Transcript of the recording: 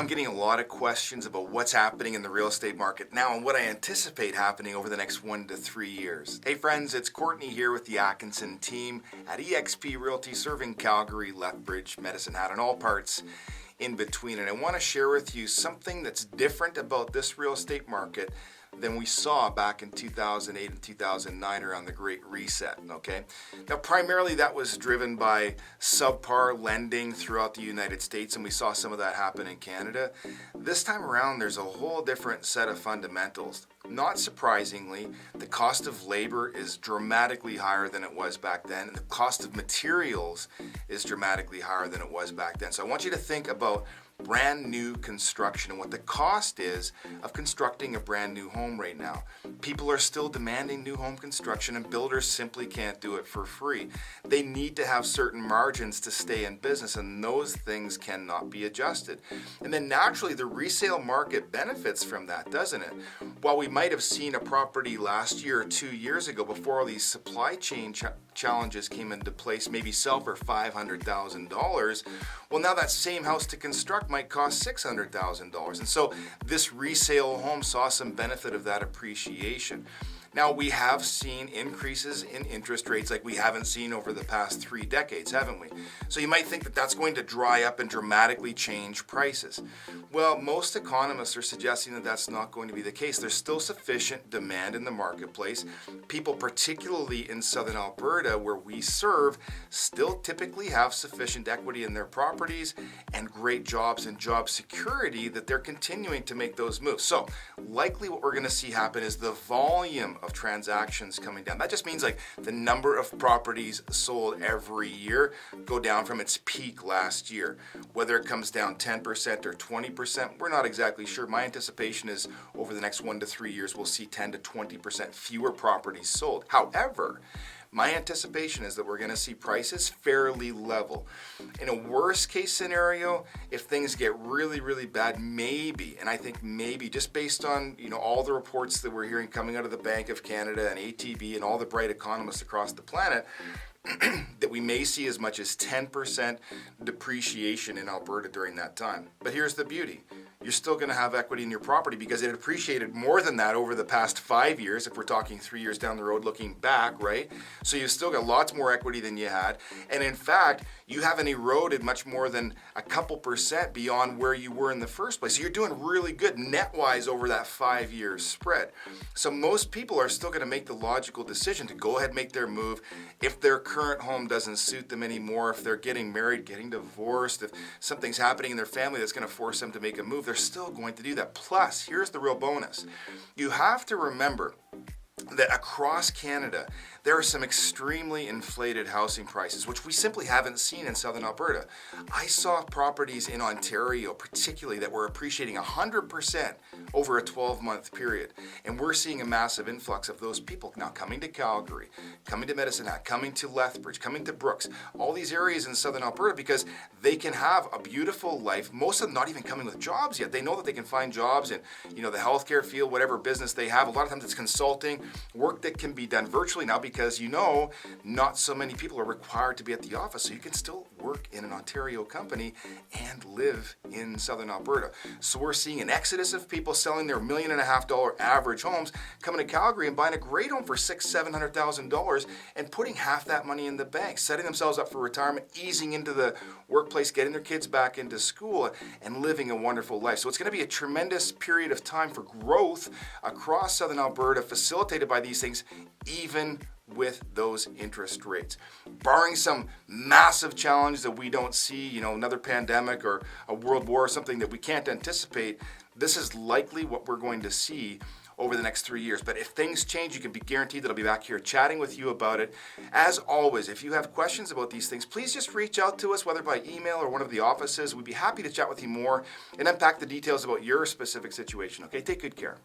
getting a lot of questions about what's happening in the real estate market now and what I anticipate happening over the next 1 to 3 years. Hey friends, it's Courtney here with the Atkinson team at eXp Realty, serving Calgary, Lethbridge, Medicine Hat, and all parts in between. And I want to share with you something that's different about this real estate market than we saw back in 2008 and 2009 around the Great Reset, okay? Now, primarily that was driven by subpar lending throughout the United States, and we saw some of that happen in Canada. This time around, there's a whole different set of fundamentals. Not surprisingly, the cost of labor is dramatically higher than it was back then, and the cost of materials is dramatically higher than it was back then. So I want you to think about brand new construction and what the cost is of constructing a brand new home right now. People are still demanding new home construction, and builders simply can't do it for free. They need to have certain margins to stay in business, and those things cannot be adjusted. And then naturally the resale market benefits from that, doesn't it? While we might have seen a property last year or 2 years ago, before all these supply chain challenges came into place, maybe sell for $500,000, well, now that same house to construct might cost $600,000. And so this resale home saw some benefit of that appreciation. Now, we have seen increases in interest rates like we haven't seen over the past 3 decades, haven't we? So you might think that that's going to dry up and dramatically change prices. Well, most economists are suggesting that that's not going to be the case. There's still sufficient demand in the marketplace. People, particularly in southern Alberta, where we serve, still typically have sufficient equity in their properties and great jobs and job security that they're continuing to make those moves. So likely what we're going to see happen is the volume of transactions coming down. That just means like the number of properties sold every year go down from its peak last year. Whether it comes down 10% or 20%, we're not exactly sure. My anticipation is over the next 1 to 3 years, we'll see 10 to 20% fewer properties sold. However, my anticipation is that we're going to see prices fairly level. In a worst case scenario, if things get really, really bad, maybe, and I think maybe, just based on all the reports that we're hearing coming out of the Bank of Canada and ATB and all the bright economists across the planet, that we may see as much as 10% depreciation in Alberta during that time. But here's the beauty. You're still going to have equity in your property because it appreciated more than that over the past 5 years, if we're talking 3 years down the road looking back, right? So you've still got lots more equity than you had. And in fact, you haven't eroded much more than a couple percent beyond where you were in the first place. So you're doing really good net-wise over that 5 years spread. So most people are still going to make the logical decision to go ahead and make their move if their current home doesn't suit them anymore, if they're getting married, getting divorced, if something's happening in their family that's going to force them to make a move, they're still going to do that. Plus, here's the real bonus. You have to remember that across Canada, there are some extremely inflated housing prices, which we simply haven't seen in southern Alberta. I saw properties in Ontario, particularly, that were appreciating 100% over a 12-month period. And we're seeing a massive influx of those people now coming to Calgary, coming to Medicine Hat, coming to Lethbridge, coming to Brooks, all these areas in southern Alberta, because they can have a beautiful life. Most of them not even coming with jobs yet. They know that they can find jobs in the healthcare field, whatever business they have. A lot of times it's consulting, work that can be done virtually now, because not so many people are required to be at the office, so you can still work in an Ontario company and live in southern Alberta. So we're seeing an exodus of people selling their $1.5 million average homes, coming to Calgary and buying a great home for $600,000-$700,000 and putting half that money in the bank, setting themselves up for retirement, easing into the workplace, getting their kids back into school, and living a wonderful life. So it's going to be a tremendous period of time for growth across southern Alberta, facilitated by these things, even with those interest rates. Barring some massive challenge that we don't see, another pandemic or a world war or something that we can't anticipate, this is likely what we're going to see over the next 3 years. But if things change, you can be guaranteed that I'll be back here chatting with you about it. As always, if you have questions about these things, please just reach out to us, whether by email or one of the offices. We'd be happy to chat with you more and unpack the details about your specific situation. Okay, take good care.